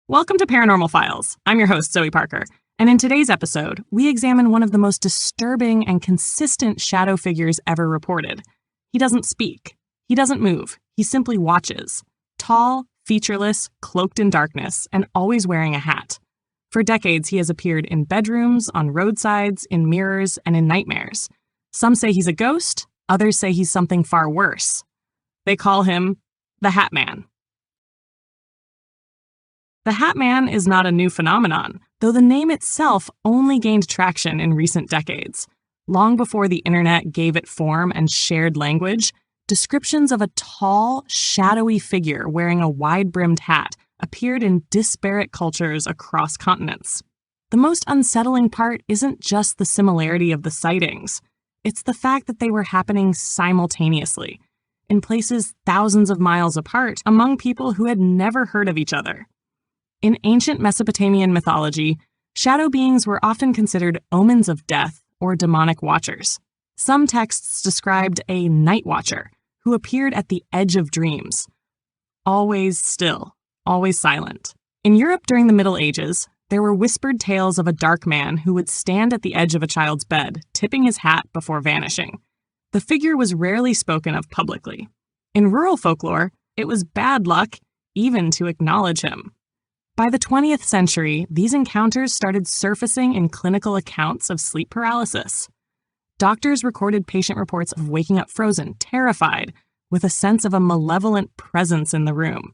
Welcome to Paranormal Files. I'm your host, Zoe Parker, and in today's episode, we examine one of the most disturbing and consistent shadow figures ever reported. He doesn't speak. He doesn't move. He simply watches. Tall, featureless, cloaked in darkness, and always wearing a hat. For decades, he has appeared in bedrooms, on roadsides, in mirrors, and in nightmares. Some say he's a ghost, others say he's something far worse. They call him the Hat Man. The Hat Man is not a new phenomenon, though the name itself only gained traction in recent decades. Long before the internet gave it form and shared language, descriptions of a tall, shadowy figure wearing a wide-brimmed hat appeared in disparate cultures across continents. The most unsettling part isn't just the similarity of the sightings. It's the fact that they were happening simultaneously, in places thousands of miles apart, among people who had never heard of each other. In ancient Mesopotamian mythology, shadow beings were often considered omens of death or demonic watchers. Some texts described a night watcher who appeared at the edge of dreams, always still, always silent. In Europe during the Middle Ages, there were whispered tales of a dark man who would stand at the edge of a child's bed, tipping his hat before vanishing. The figure was rarely spoken of publicly. In rural folklore, it was bad luck even to acknowledge him. By the 20th century, these encounters started surfacing in clinical accounts of sleep paralysis. Doctors recorded patient reports of waking up frozen, terrified, with a sense of a malevolent presence in the room.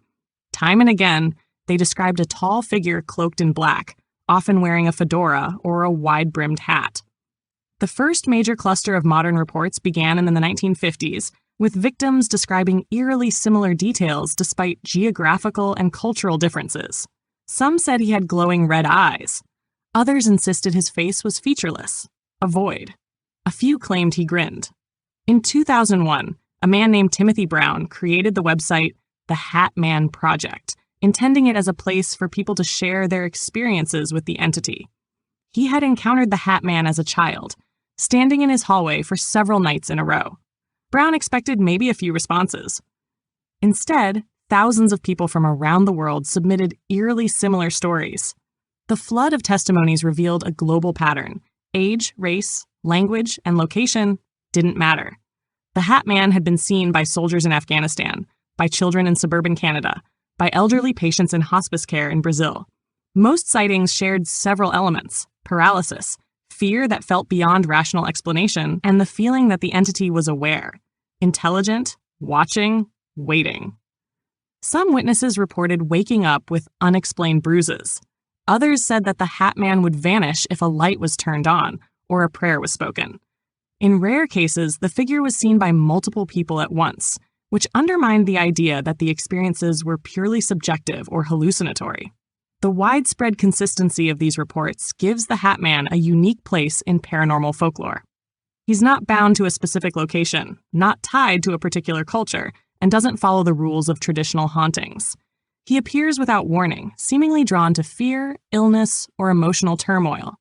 Time and again, they described a tall figure cloaked in black, often wearing a fedora or a wide-brimmed hat. The first major cluster of modern reports began in the 1950s, with victims describing eerily similar details despite geographical and cultural differences. Some said he had glowing red eyes. Others insisted his face was featureless, a void. A few claimed he grinned. In 2001, a man named Timothy Brown created the website The Hat Man Project, intending it as a place for people to share their experiences with the entity. He had encountered the Hat Man as a child, standing in his hallway for several nights in a row. Brown expected maybe a few responses. Instead, thousands of people from around the world submitted eerily similar stories. The flood of testimonies revealed a global pattern. Age, race, language, and location didn't matter. The Hat Man had been seen by soldiers in Afghanistan, by children in suburban Canada, by elderly patients in hospice care in Brazil. Most sightings shared several elements: paralysis, fear that felt beyond rational explanation, and the feeling that the entity was aware, intelligent, watching, waiting. Some witnesses reported waking up with unexplained bruises. Others said that the Hat Man would vanish if a light was turned on or a prayer was spoken. In rare cases, the figure was seen by multiple people at once, which undermined the idea that the experiences were purely subjective or hallucinatory. The widespread consistency of these reports gives the Hat Man a unique place in paranormal folklore. He's not bound to a specific location, not tied to a particular culture, and doesn't follow the rules of traditional hauntings. He appears without warning, seemingly drawn to fear, illness, or emotional turmoil.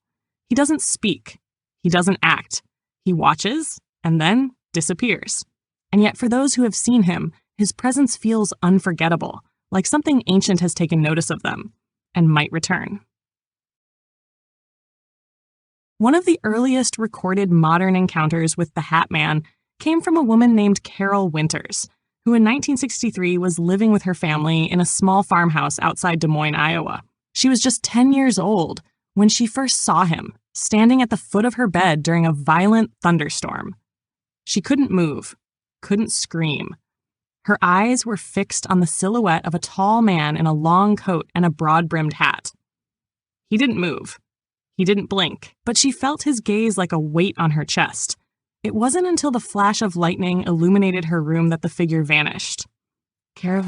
He doesn't speak. He doesn't act. He watches and then disappears. And yet for those who have seen him, his presence feels unforgettable, like something ancient has taken notice of them and might return. One of the earliest recorded modern encounters with the Hat Man came from a woman named Carol Winters, who in 1963 was living with her family in a small farmhouse outside Des Moines, Iowa. She was just 10 years old when she first saw him, standing at the foot of her bed during a violent thunderstorm. She couldn't move, couldn't scream. Her eyes were fixed on the silhouette of a tall man in a long coat and a broad-brimmed hat. He didn't move. He didn't blink, but she felt his gaze like a weight on her chest. It wasn't until the flash of lightning illuminated her room that the figure vanished. Carol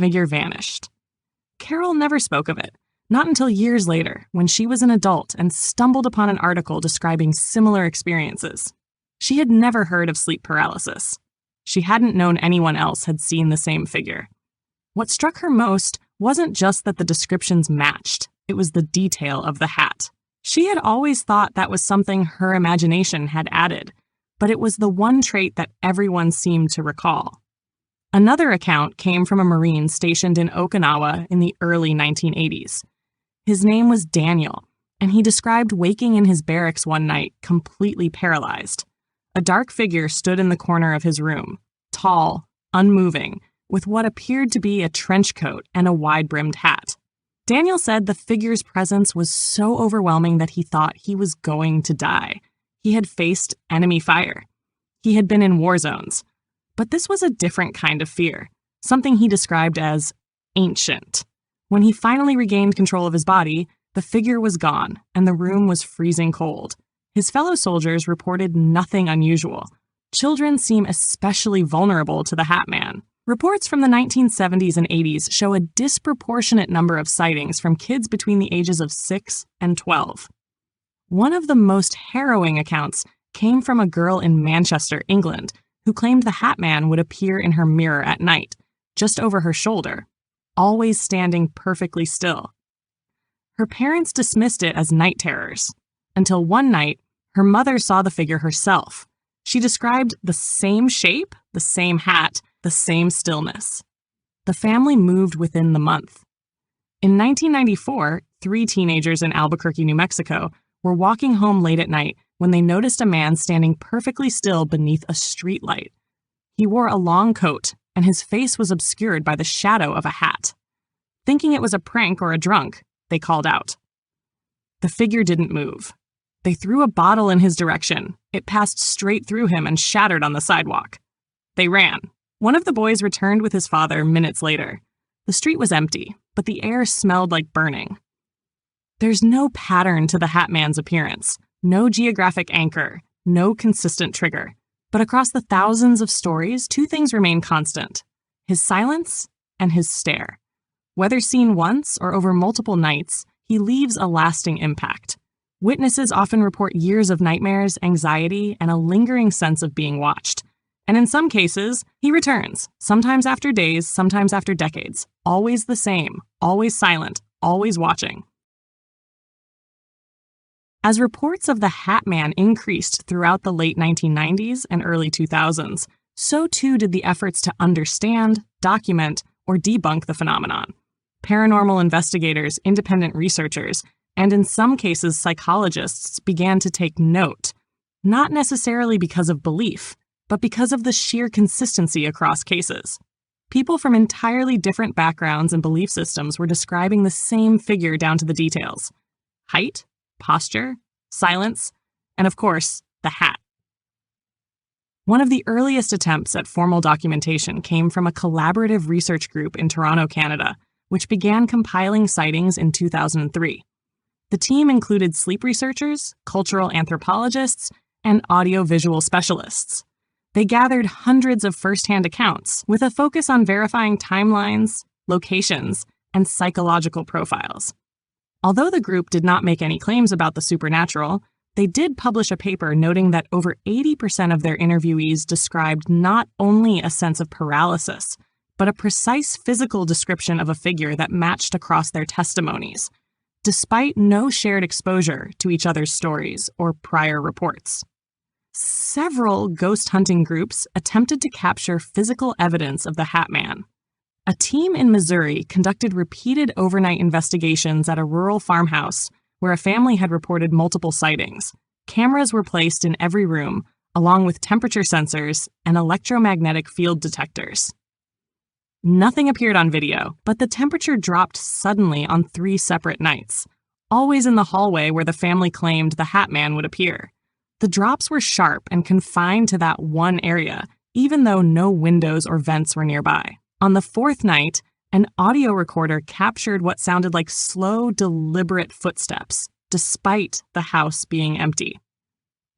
never spoke of it, not until years later, when she was an adult and stumbled upon an article describing similar experiences. She had never heard of sleep paralysis. She hadn't known anyone else had seen the same figure. What struck her most wasn't just that the descriptions matched, it was the detail of the hat. She had always thought that was something her imagination had added, but it was the one trait that everyone seemed to recall. Another account came from a Marine stationed in Okinawa in the early 1980s. His name was Daniel, and he described waking in his barracks one night completely paralyzed. A dark figure stood in the corner of his room, tall, unmoving, with what appeared to be a trench coat and a wide-brimmed hat. Daniel said the figure's presence was so overwhelming that he thought he was going to die. He had faced enemy fire. He had been in war zones. But this was a different kind of fear, something he described as ancient. When he finally regained control of his body, the figure was gone, and the room was freezing cold. His fellow soldiers reported nothing unusual. Children seem especially vulnerable to the Hat Man. Reports from the 1970s and 80s show a disproportionate number of sightings from kids between the ages of 6 and 12. One of the most harrowing accounts came from a girl in Manchester, England, who claimed the Hat Man would appear in her mirror at night, just over her shoulder, always standing perfectly still. Her parents dismissed it as night terrors, until one night, her mother saw the figure herself. She described the same shape, the same hat, the same stillness. The family moved within the month. In 1994, 3 teenagers in Albuquerque, New Mexico, were walking home late at night when they noticed a man standing perfectly still beneath a streetlight. He wore a long coat, and his face was obscured by the shadow of a hat. Thinking it was a prank or a drunk, they called out. The figure didn't move. They threw a bottle in his direction. It passed straight through him and shattered on the sidewalk. They ran. One of the boys returned with his father minutes later. The street was empty, but the air smelled like burning. There's no pattern to the Hat Man's appearance, no geographic anchor, no consistent trigger. But across the thousands of stories, 2 things remain constant: his silence and his stare. Whether seen once or over multiple nights, he leaves a lasting impact. Witnesses often report years of nightmares, anxiety, and a lingering sense of being watched. And in some cases, he returns, sometimes after days, sometimes after decades, always the same, always silent, always watching. As reports of the Hat Man increased throughout the late 1990s and early 2000s, so too did the efforts to understand, document, or debunk the phenomenon. Paranormal investigators, independent researchers, and in some cases psychologists began to take note, not necessarily because of belief, but because of the sheer consistency across cases. People from entirely different backgrounds and belief systems were describing the same figure down to the details: height, posture, silence, and of course, the hat. One of the earliest attempts at formal documentation came from a collaborative research group in Toronto, Canada, which began compiling sightings in 2003. The team included sleep researchers, cultural anthropologists, and audio-visual specialists. They gathered hundreds of first-hand accounts with a focus on verifying timelines, locations, and psychological profiles. Although the group did not make any claims about the supernatural, they did publish a paper noting that over 80% of their interviewees described not only a sense of paralysis, but a precise physical description of a figure that matched across their testimonies, despite no shared exposure to each other's stories or prior reports. Several ghost hunting groups attempted to capture physical evidence of the Hat Man. A team in Missouri conducted repeated overnight investigations at a rural farmhouse where a family had reported multiple sightings. Cameras were placed in every room, along with temperature sensors and electromagnetic field detectors. Nothing appeared on video, but the temperature dropped suddenly on 3 separate nights, always in the hallway where the family claimed the Hat Man would appear. The drops were sharp and confined to that one area, even though no windows or vents were nearby. On the 4th night, an audio recorder captured what sounded like slow, deliberate footsteps, despite the house being empty.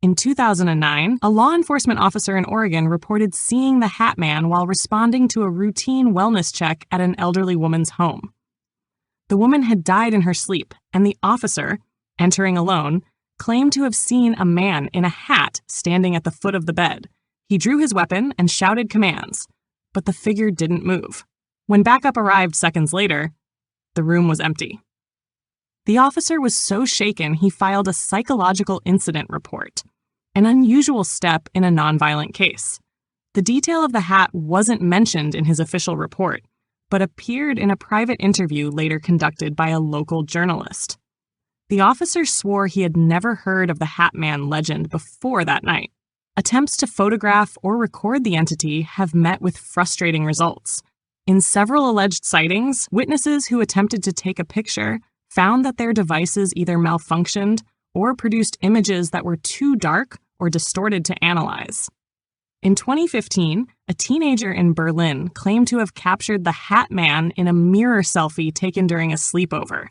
In 2009, a law enforcement officer in Oregon reported seeing the Hat Man while responding to a routine wellness check at an elderly woman's home. The woman had died in her sleep, and the officer, entering alone, claimed to have seen a man in a hat standing at the foot of the bed. He drew his weapon and shouted commands, but the figure didn't move. When backup arrived seconds later, the room was empty. The officer was so shaken he filed a psychological incident report, an unusual step in a nonviolent case. The detail of the hat wasn't mentioned in his official report, but appeared in a private interview later conducted by a local journalist. The officer swore he had never heard of the Hat Man legend before that night. Attempts to photograph or record the entity have met with frustrating results. In several alleged sightings, witnesses who attempted to take a picture found that their devices either malfunctioned or produced images that were too dark or distorted to analyze. In 2015, a teenager in Berlin claimed to have captured the Hat Man in a mirror selfie taken during a sleepover.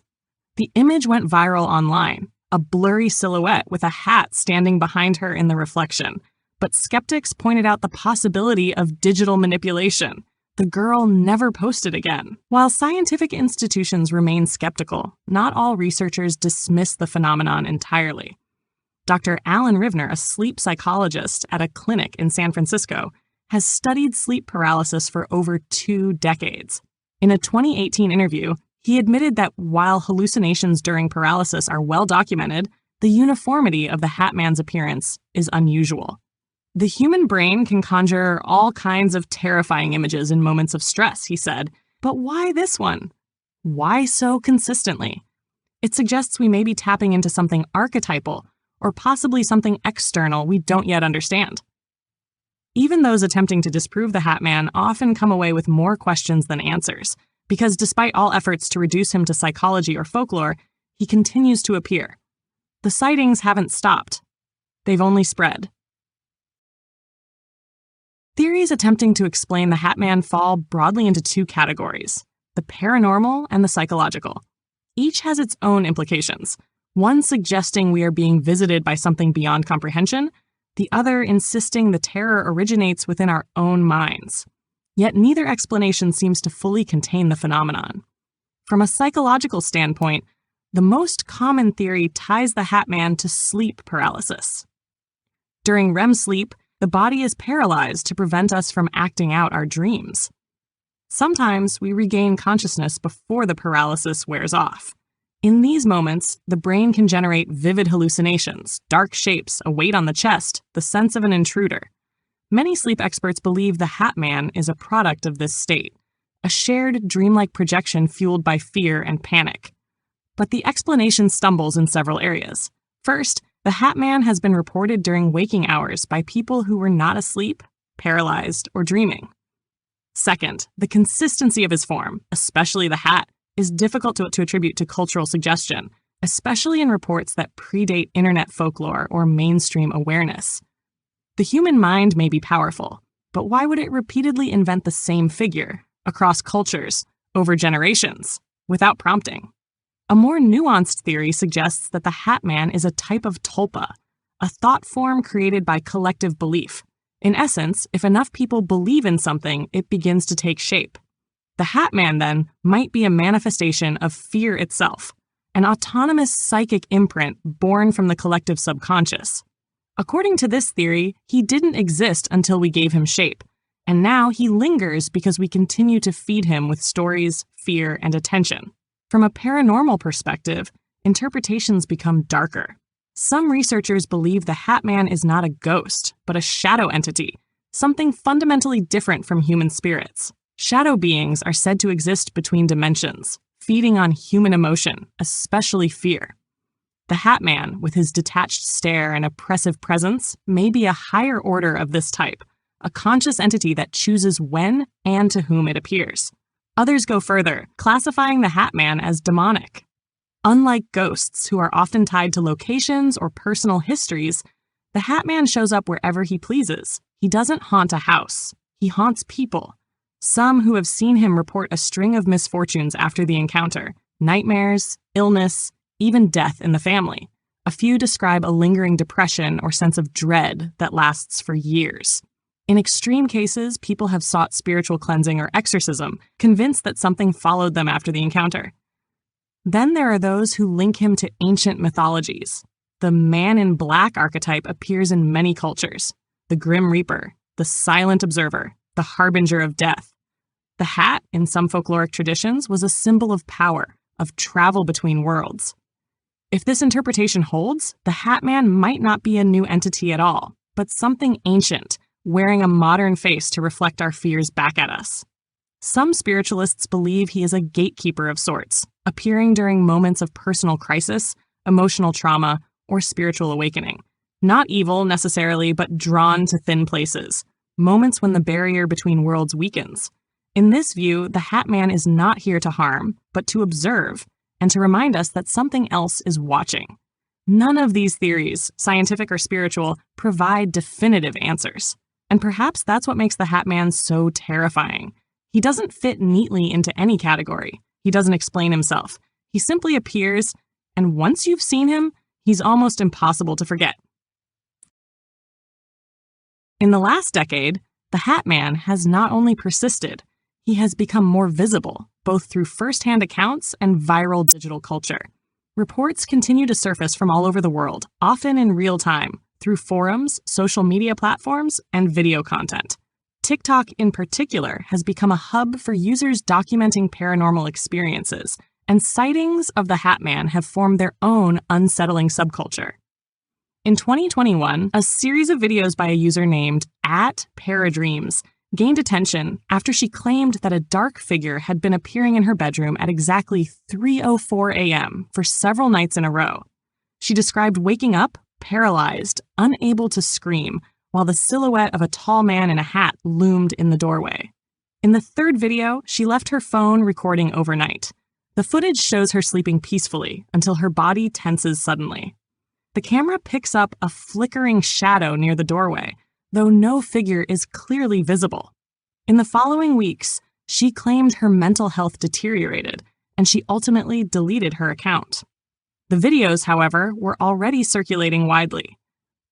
The image went viral online, a blurry silhouette with a hat standing behind her in the reflection. But skeptics pointed out the possibility of digital manipulation. The girl never posted again. While scientific institutions remain skeptical, not all researchers dismiss the phenomenon entirely. Dr. Alan Rivner, a sleep psychologist at a clinic in San Francisco, has studied sleep paralysis for over 2 decades. In a 2018 interview, he admitted that while hallucinations during paralysis are well documented, the uniformity of the Hat Man's appearance is unusual. The human brain can conjure all kinds of terrifying images in moments of stress, he said, but why this one? Why so consistently? It suggests we may be tapping into something archetypal, or possibly something external we don't yet understand. Even those attempting to disprove the Hat Man often come away with more questions than answers, because despite all efforts to reduce him to psychology or folklore, he continues to appear. The sightings haven't stopped. They've only spread. Theories attempting to explain the Hat Man fall broadly into 2 categories, the paranormal and the psychological. Each has its own implications, one suggesting we are being visited by something beyond comprehension, the other insisting the terror originates within our own minds. Yet neither explanation seems to fully contain the phenomenon. From a psychological standpoint, the most common theory ties the Hat Man to sleep paralysis. During REM sleep, the body is paralyzed to prevent us from acting out our dreams. Sometimes we regain consciousness before the paralysis wears off. In these moments, the brain can generate vivid hallucinations, dark shapes, a weight on the chest, the sense of an intruder. Many sleep experts believe the Hat Man is a product of this state, a shared dreamlike projection fueled by fear and panic. But the explanation stumbles in several areas. First, the Hat Man has been reported during waking hours by people who were not asleep, paralyzed, or dreaming. Second, the consistency of his form, especially the hat, is difficult to attribute to cultural suggestion, especially in reports that predate internet folklore or mainstream awareness. The human mind may be powerful, but why would it repeatedly invent the same figure, across cultures, over generations, without prompting? A more nuanced theory suggests that the Hat Man is a type of tulpa, a thought form created by collective belief. In essence, if enough people believe in something, it begins to take shape. The Hat Man, then, might be a manifestation of fear itself, an autonomous psychic imprint born from the collective subconscious. According to this theory, he didn't exist until we gave him shape, and now he lingers because we continue to feed him with stories, fear, and attention. From a paranormal perspective, interpretations become darker. Some researchers believe the Hat Man is not a ghost, but a shadow entity, something fundamentally different from human spirits. Shadow beings are said to exist between dimensions, feeding on human emotion, especially fear. The Hat Man, with his detached stare and oppressive presence, may be a higher order of this type, a conscious entity that chooses when and to whom it appears. Others go further, classifying the Hat Man as demonic. Unlike ghosts, who are often tied to locations or personal histories, the Hat Man shows up wherever he pleases. He doesn't haunt a house. He haunts people. Some who have seen him report a string of misfortunes after the encounter, nightmares, illness, even death in the family. A few describe a lingering depression or sense of dread that lasts for years. In extreme cases, people have sought spiritual cleansing or exorcism, convinced that something followed them after the encounter. Then there are those who link him to ancient mythologies. The man in black archetype appears in many cultures. The Grim Reaper, the silent observer, the harbinger of death. The hat, in some folkloric traditions, was a symbol of power, of travel between worlds. If this interpretation holds, the Hat Man might not be a new entity at all, but something ancient, wearing a modern face to reflect our fears back at us. Some spiritualists believe he is a gatekeeper of sorts, appearing during moments of personal crisis, emotional trauma, or spiritual awakening. Not evil necessarily, but drawn to thin places, moments when the barrier between worlds weakens. In this view, the Hat Man is not here to harm, but to observe, and to remind us that something else is watching. None of these theories, scientific or spiritual, provide definitive answers. And perhaps that's what makes the Hat Man so terrifying. He doesn't fit neatly into any category. He doesn't explain himself. He simply appears, and once you've seen him, he's almost impossible to forget. In the last decade, the Hat Man has not only persisted, he has become more visible, both through first-hand accounts and viral digital culture. Reports continue to surface from all over the world, often in real time, through forums, social media platforms, and video content. TikTok in particular has become a hub for users documenting paranormal experiences, and sightings of the Hat Man have formed their own unsettling subculture. In 2021, a series of videos by a user named @Paradreams gained attention after she claimed that a dark figure had been appearing in her bedroom at exactly 3:04 a.m. for several nights in a row. She described waking up, paralyzed, unable to scream, while the silhouette of a tall man in a hat loomed in the doorway. In the third video, she left her phone recording overnight. The footage shows her sleeping peacefully until her body tenses suddenly. The camera picks up a flickering shadow near the doorway, though no figure is clearly visible. In the following weeks, she claimed her mental health deteriorated, and she ultimately deleted her account. The videos, however, were already circulating widely.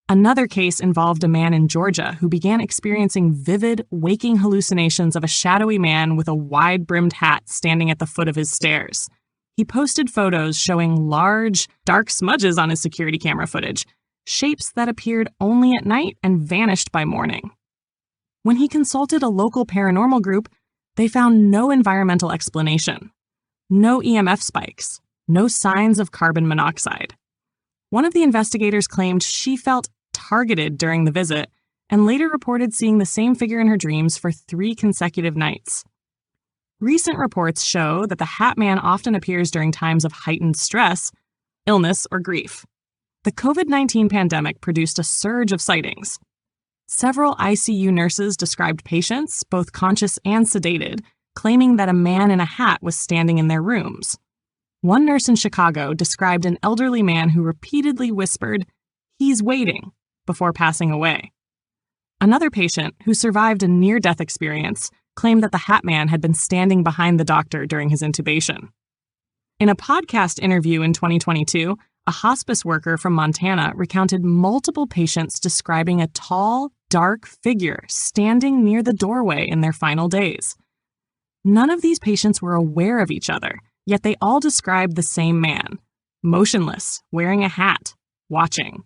Another case involved a man in Georgia who began experiencing vivid, waking hallucinations of a shadowy man with a wide-brimmed hat standing at the foot of his stairs. He posted photos showing large, dark smudges on his security camera footage, shapes that appeared only at night and vanished by morning. When he consulted a local paranormal group, they found no environmental explanation, no EMF spikes, no signs of carbon monoxide. One of the investigators claimed she felt targeted during the visit and later reported seeing the same figure in her dreams for 3 consecutive nights. Recent reports show that the Hat Man often appears during times of heightened stress, illness, or grief. The COVID-19 pandemic produced a surge of sightings. Several ICU nurses described patients, both conscious and sedated, claiming that a man in a hat was standing in their rooms. One nurse in Chicago described an elderly man who repeatedly whispered, "He's waiting," before passing away. Another patient, who survived a near-death experience, claimed that the Hat Man had been standing behind the doctor during his intubation. In a podcast interview in 2022, a hospice worker from Montana recounted multiple patients describing a tall, dark figure standing near the doorway in their final days. None of these patients were aware of each other, yet they all described the same man, motionless, wearing a hat, watching.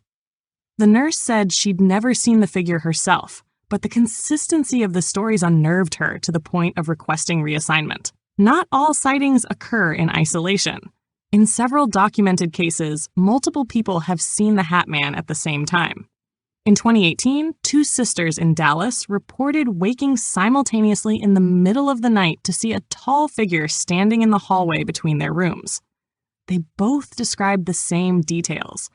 The nurse said she'd never seen the figure herself, but the consistency of the stories unnerved her to the point of requesting reassignment. Not all sightings occur in isolation. In several documented cases, multiple people have seen the Hat Man at the same time. In 2018, 2 sisters in Dallas reported waking simultaneously in the middle of the night to see a tall figure standing in the hallway between their rooms. They both described the same details: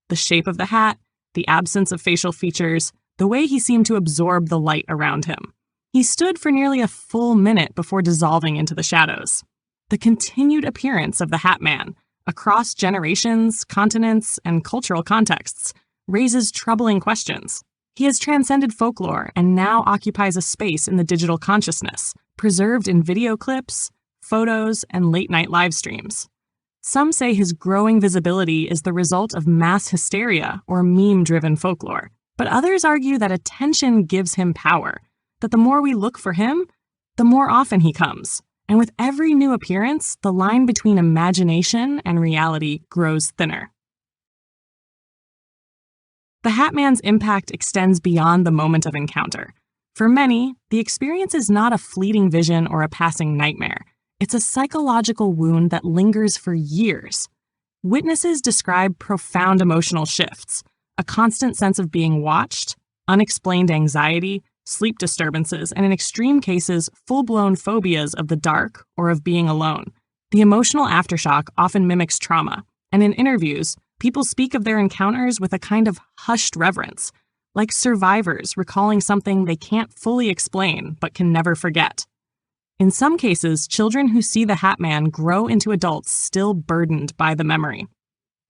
the shape of the hat, the absence of facial features, the way he seemed to absorb the light around him. He stood for nearly a full minute before dissolving into the shadows. The continued appearance of the Hat Man, across generations, continents, and cultural contexts, raises troubling questions. He has transcended folklore and now occupies a space in the digital consciousness, preserved in video clips, photos, and late-night live streams. Some say his growing visibility is the result of mass hysteria or meme-driven folklore, but others argue that attention gives him power, that the more we look for him, the more often he comes. And with every new appearance, the line between imagination and reality grows thinner. The Hat Man's impact extends beyond the moment of encounter. For many, the experience is not a fleeting vision or a passing nightmare. It's a psychological wound that lingers for years. Witnesses describe profound emotional shifts, a constant sense of being watched, unexplained anxiety, sleep disturbances, and in extreme cases, full-blown phobias of the dark or of being alone. The emotional aftershock often mimics trauma, and in interviews, people speak of their encounters with a kind of hushed reverence, like survivors recalling something they can't fully explain but can never forget. In some cases, children who see the Hat Man grow into adults still burdened by the memory.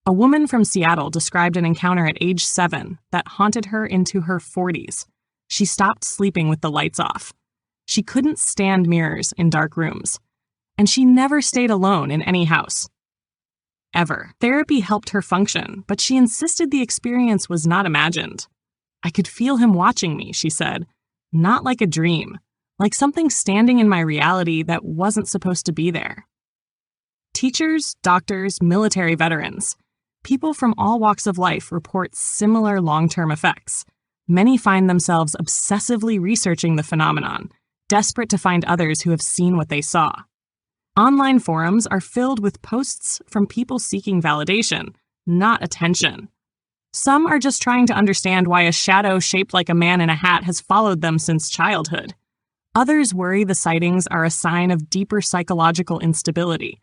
A woman from Seattle described an encounter at age 7 that haunted her into her 40s. She stopped sleeping with the lights off. She couldn't stand mirrors in dark rooms. And she never stayed alone in any house. Ever. Therapy helped her function, but she insisted the experience was not imagined. I could feel him watching me, she said. Not like a dream. Like something standing in my reality that wasn't supposed to be there. Teachers, doctors, military veterans. People from all walks of life report similar long-term effects. Many find themselves obsessively researching the phenomenon, desperate to find others who have seen what they saw. Online forums are filled with posts from people seeking validation, not attention. Some are just trying to understand why a shadow shaped like a man in a hat has followed them since childhood. Others worry the sightings are a sign of deeper psychological instability.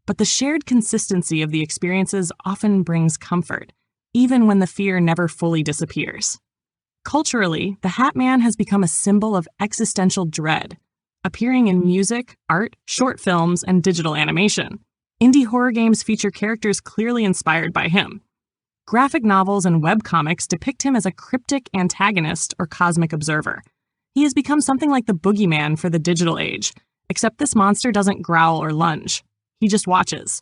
But the shared consistency of the experiences often brings comfort, even when the fear never fully disappears. Culturally, the Hat Man has become a symbol of existential dread, appearing in music, art, short films, and digital animation. Indie horror games feature characters clearly inspired by him. Graphic novels and webcomics depict him as a cryptic antagonist or cosmic observer. He has become something like the boogeyman for the digital age, except this monster doesn't growl or lunge. He just watches.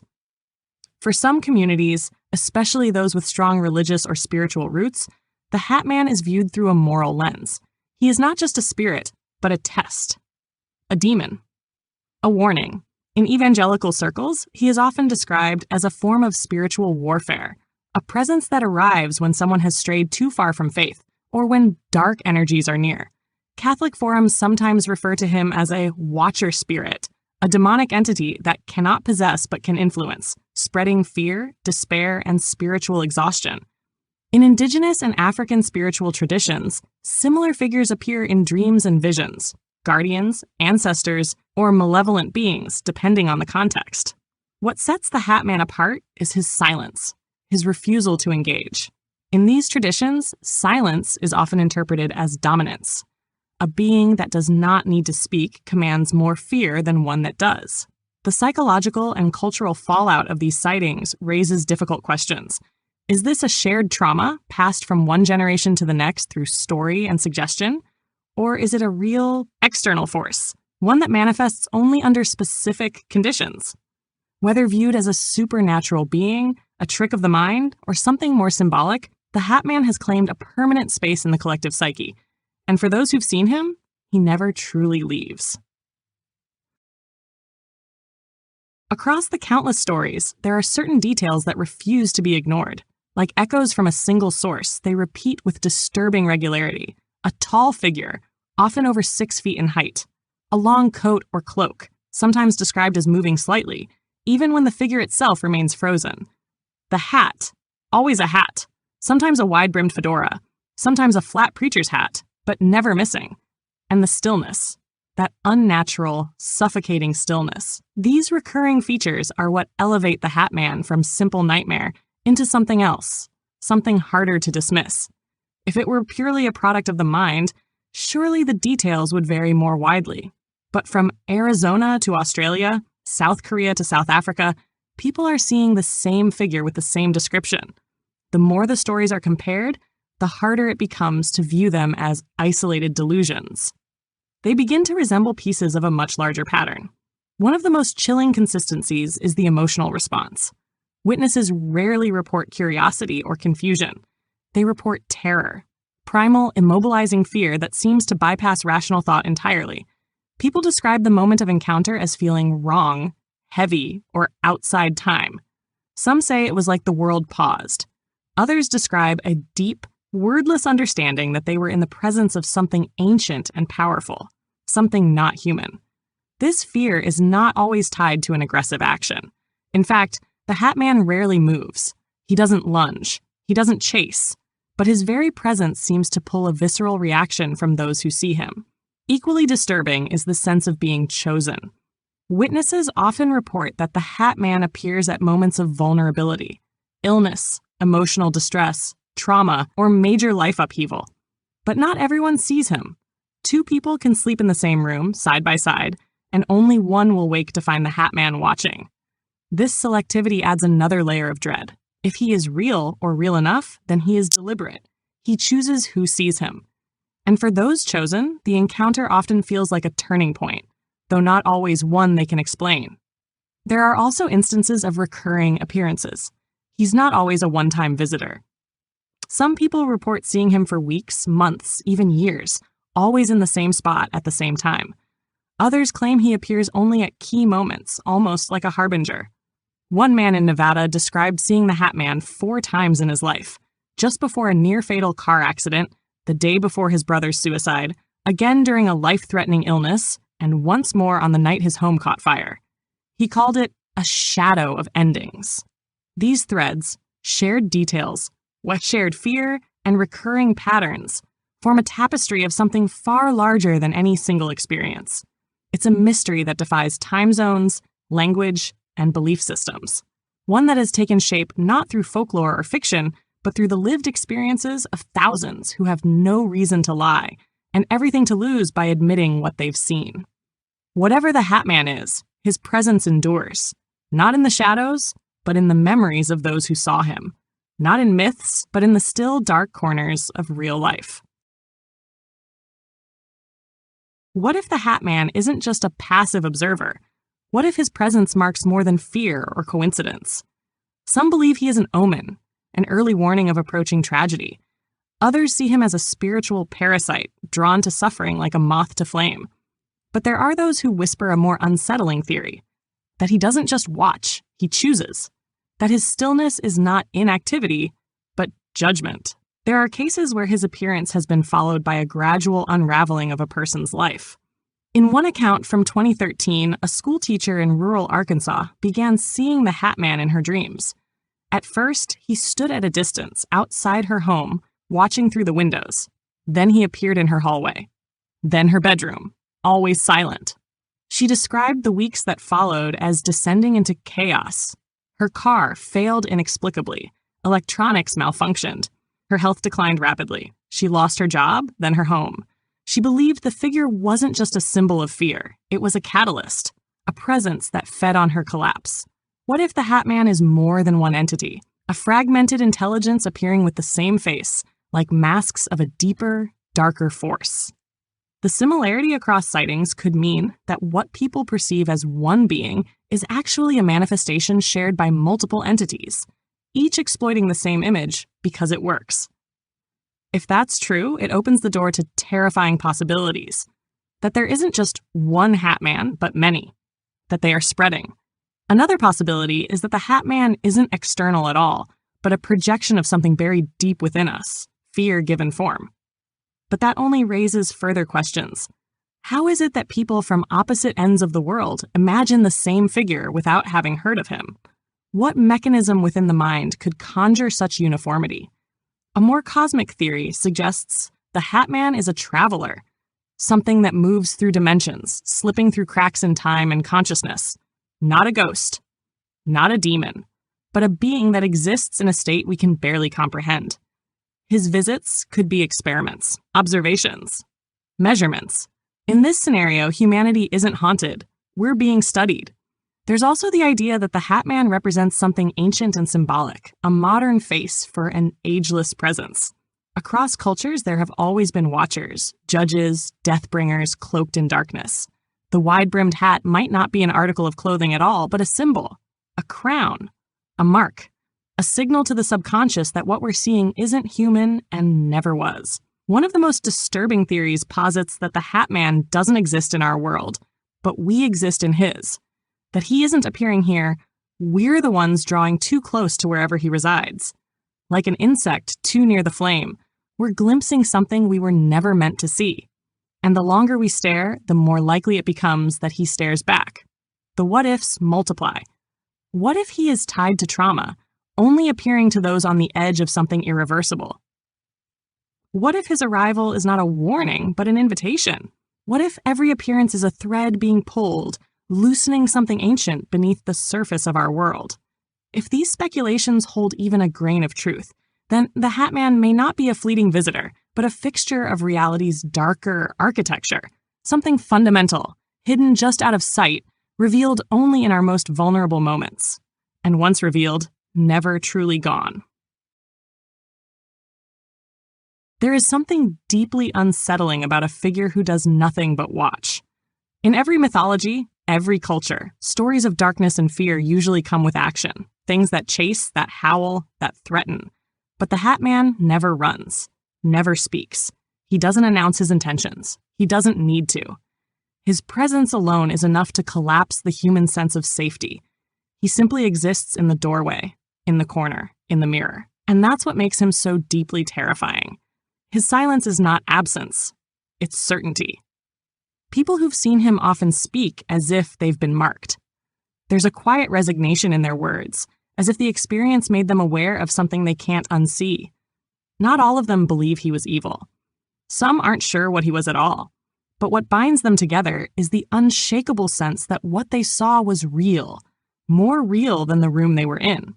For some communities, especially those with strong religious or spiritual roots, the Hat Man is viewed through a moral lens. He is not just a spirit, but a test. A demon. A warning. In evangelical circles, he is often described as a form of spiritual warfare, a presence that arrives when someone has strayed too far from faith, or when dark energies are near. Catholic forums sometimes refer to him as a watcher spirit, a demonic entity that cannot possess but can influence, spreading fear, despair, and spiritual exhaustion. In indigenous and African spiritual traditions, similar figures appear in dreams and visions, guardians, ancestors, or malevolent beings, depending on the context. What sets the Hat Man apart is his silence, his refusal to engage. In these traditions, silence is often interpreted as dominance. A being that does not need to speak commands more fear than one that does. The psychological and cultural fallout of these sightings raises difficult questions. Is this a shared trauma passed from one generation to the next through story and suggestion? Or is it a real external force, one that manifests only under specific conditions? Whether viewed as a supernatural being, a trick of the mind, or something more symbolic, the Hat Man has claimed a permanent space in the collective psyche. And for those who've seen him, he never truly leaves. Across the countless stories, there are certain details that refuse to be ignored. Like echoes from a single source, they repeat with disturbing regularity. A tall figure, often over 6 feet in height. A long coat or cloak, sometimes described as moving slightly, even when the figure itself remains frozen. The hat, always a hat, sometimes a wide-brimmed fedora, sometimes a flat preacher's hat, but never missing. And the stillness, that unnatural, suffocating stillness. These recurring features are what elevate the Hat Man from simple nightmare into something else, something harder to dismiss. If it were purely a product of the mind, surely the details would vary more widely. But from Arizona to Australia, South Korea to South Africa, people are seeing the same figure with the same description. The more the stories are compared, the harder it becomes to view them as isolated delusions. They begin to resemble pieces of a much larger pattern. One of the most chilling consistencies is the emotional response. Witnesses rarely report curiosity or confusion. They report terror, primal, immobilizing fear that seems to bypass rational thought entirely. People describe the moment of encounter as feeling wrong, heavy, or outside time. Some say it was like the world paused. Others describe a deep, wordless understanding that they were in the presence of something ancient and powerful, something not human. This fear is not always tied to an aggressive action. In fact, the Hat Man rarely moves. He doesn't lunge. He doesn't chase. but his very presence seems to pull a visceral reaction from those who see him. Equally disturbing is the sense of being chosen. Witnesses often report that the Hat Man appears at moments of vulnerability, illness, emotional distress, trauma, or major life upheaval. But not everyone sees him. 2 people can sleep in the same room, side by side, and only one will wake to find the Hat Man watching. This selectivity adds another layer of dread. If he is real or real enough, then he is deliberate. He chooses who sees him. And for those chosen, the encounter often feels like a turning point, though not always one they can explain. There are also instances of recurring appearances. He's not always a one-time visitor. Some people report seeing him for weeks, months, even years, always in the same spot at the same time. Others claim he appears only at key moments, almost like a harbinger. One man in Nevada described seeing the Hat Man 4 times in his life, just before a near-fatal car accident, the day before his brother's suicide, again during a life-threatening illness, and once more on the night his home caught fire. He called it a shadow of endings. These threads, shared details, shared fear, and recurring patterns form a tapestry of something far larger than any single experience. It's a mystery that defies time zones, language, and belief systems. One that has taken shape not through folklore or fiction, but through the lived experiences of thousands who have no reason to lie and everything to lose by admitting what they've seen. Whatever the Hat Man is, his presence endures, not in the shadows, but in the memories of those who saw him, not in myths, but in the still dark corners of real life. What if the Hat Man isn't just a passive observer? What if his presence marks more than fear or coincidence? Some believe he is an omen, an early warning of approaching tragedy. Others see him as a spiritual parasite, drawn to suffering like a moth to flame. But there are those who whisper a more unsettling theory, that he doesn't just watch, he chooses. That his stillness is not inactivity, but judgment. There are cases where his appearance has been followed by a gradual unraveling of a person's life. In one account from 2013, a schoolteacher in rural Arkansas began seeing the Hat Man in her dreams. At first, he stood at a distance outside her home, watching through the windows. Then he appeared in her hallway. Then her bedroom, always silent. She described the weeks that followed as descending into chaos. Her car failed inexplicably. Electronics malfunctioned. Her health declined rapidly. She lost her job, then her home. She believed the figure wasn't just a symbol of fear. It was a catalyst, a presence that fed on her collapse. What if the Hat Man is more than one entity, a fragmented intelligence appearing with the same face, like masks of a deeper, darker force? The similarity across sightings could mean that what people perceive as one being is actually a manifestation shared by multiple entities, each exploiting the same image because it works. If that's true, it opens the door to terrifying possibilities. That there isn't just one Hat Man, but many. That they are spreading. Another possibility is that the Hat Man isn't external at all, but a projection of something buried deep within us, fear given form. But that only raises further questions. How is it that people from opposite ends of the world imagine the same figure without having heard of him? What mechanism within the mind could conjure such uniformity? A more cosmic theory suggests the Hat Man is a traveler, something that moves through dimensions, slipping through cracks in time and consciousness. Not a ghost, not a demon, but a being that exists in a state we can barely comprehend. His visits could be experiments, observations, measurements. In this scenario, humanity isn't haunted. We're being studied. There's also the idea that the Hat Man represents something ancient and symbolic, a modern face for an ageless presence. Across cultures, there have always been watchers, judges, death-bringers cloaked in darkness. The wide-brimmed hat might not be an article of clothing at all, but a symbol, a crown, a mark, a signal to the subconscious that what we're seeing isn't human and never was. One of the most disturbing theories posits that the Hat Man doesn't exist in our world, but we exist in his. That he isn't appearing here, we're the ones drawing too close to wherever he resides. Like an insect too near the flame, we're glimpsing something we were never meant to see. And the longer we stare, the more likely it becomes that he stares back. The what-ifs multiply. What if he is tied to trauma, only appearing to those on the edge of something irreversible? What if his arrival is not a warning, but an invitation? What if every appearance is a thread being pulled, loosening something ancient beneath the surface of our world? If these speculations hold even a grain of truth, then the Hat Man may not be a fleeting visitor, but a fixture of reality's darker architecture, something fundamental, hidden just out of sight, revealed only in our most vulnerable moments, and once revealed, never truly gone. There is something deeply unsettling about a figure who does nothing but watch. In every mythology, every culture, stories of darkness and fear usually come with action, things that chase, that howl, that threaten. But the Hat Man never runs, never speaks. He doesn't announce his intentions. He doesn't need to. His presence alone is enough to collapse the human sense of safety. He simply exists in the doorway, in the corner, in the mirror. And that's what makes him so deeply terrifying. His silence is not absence, it's certainty. People who've seen him often speak as if they've been marked. There's a quiet resignation in their words, as if the experience made them aware of something they can't unsee. Not all of them believe he was evil. Some aren't sure what he was at all. But what binds them together is the unshakable sense that what they saw was real, more real than the room they were in.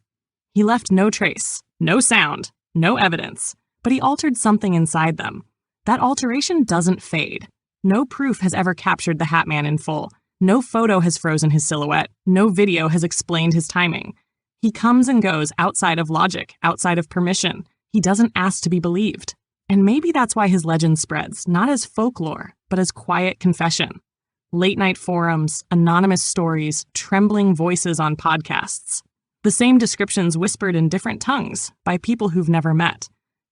He left no trace, no sound, no evidence, but he altered something inside them. That alteration doesn't fade. No proof has ever captured the Hat Man in full. No photo has frozen his silhouette. No video has explained his timing. He comes and goes outside of logic, outside of permission. He doesn't ask to be believed. And maybe that's why his legend spreads, not as folklore, but as quiet confession. Late-night forums, anonymous stories, trembling voices on podcasts. The same descriptions whispered in different tongues by people who've never met.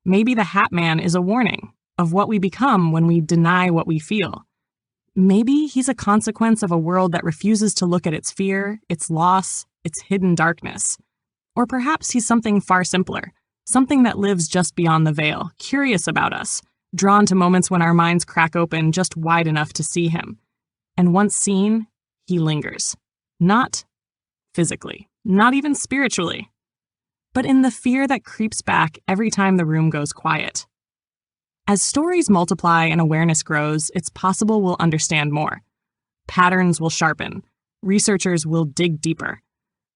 Maybe the Hat Man is a warning of what we become when we deny what we feel. Maybe he's a consequence of a world that refuses to look at its fear, its loss, its hidden darkness. Or perhaps he's something far simpler, something that lives just beyond the veil, curious about us, drawn to moments when our minds crack open just wide enough to see him. And once seen, he lingers. Not physically, not even spiritually, but in the fear that creeps back every time the room goes quiet. As stories multiply and awareness grows, it's possible we'll understand more. Patterns will sharpen. Researchers will dig deeper.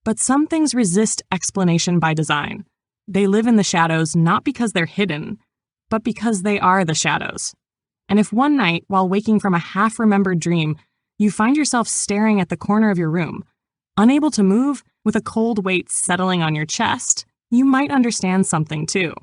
But some things resist explanation by design. They live in the shadows not because they're hidden, but because they are the shadows. And if one night, while waking from a half-remembered dream, you find yourself staring at the corner of your room, unable to move, with a cold weight settling on your chest, you might understand something too.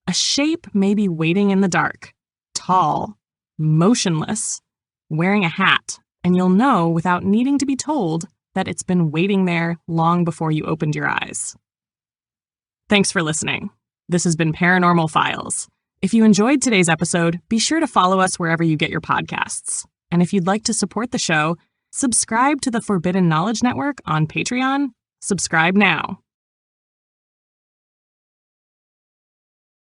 A shape may be waiting in the dark, tall, motionless, wearing a hat, and you'll know without needing to be told that it's been waiting there long before you opened your eyes. Thanks for listening. This has been Paranormal Files. If you enjoyed today's episode, be sure to follow us wherever you get your podcasts. And if you'd like to support the show, subscribe to the Forbidden Knowledge Network on Patreon. Subscribe now.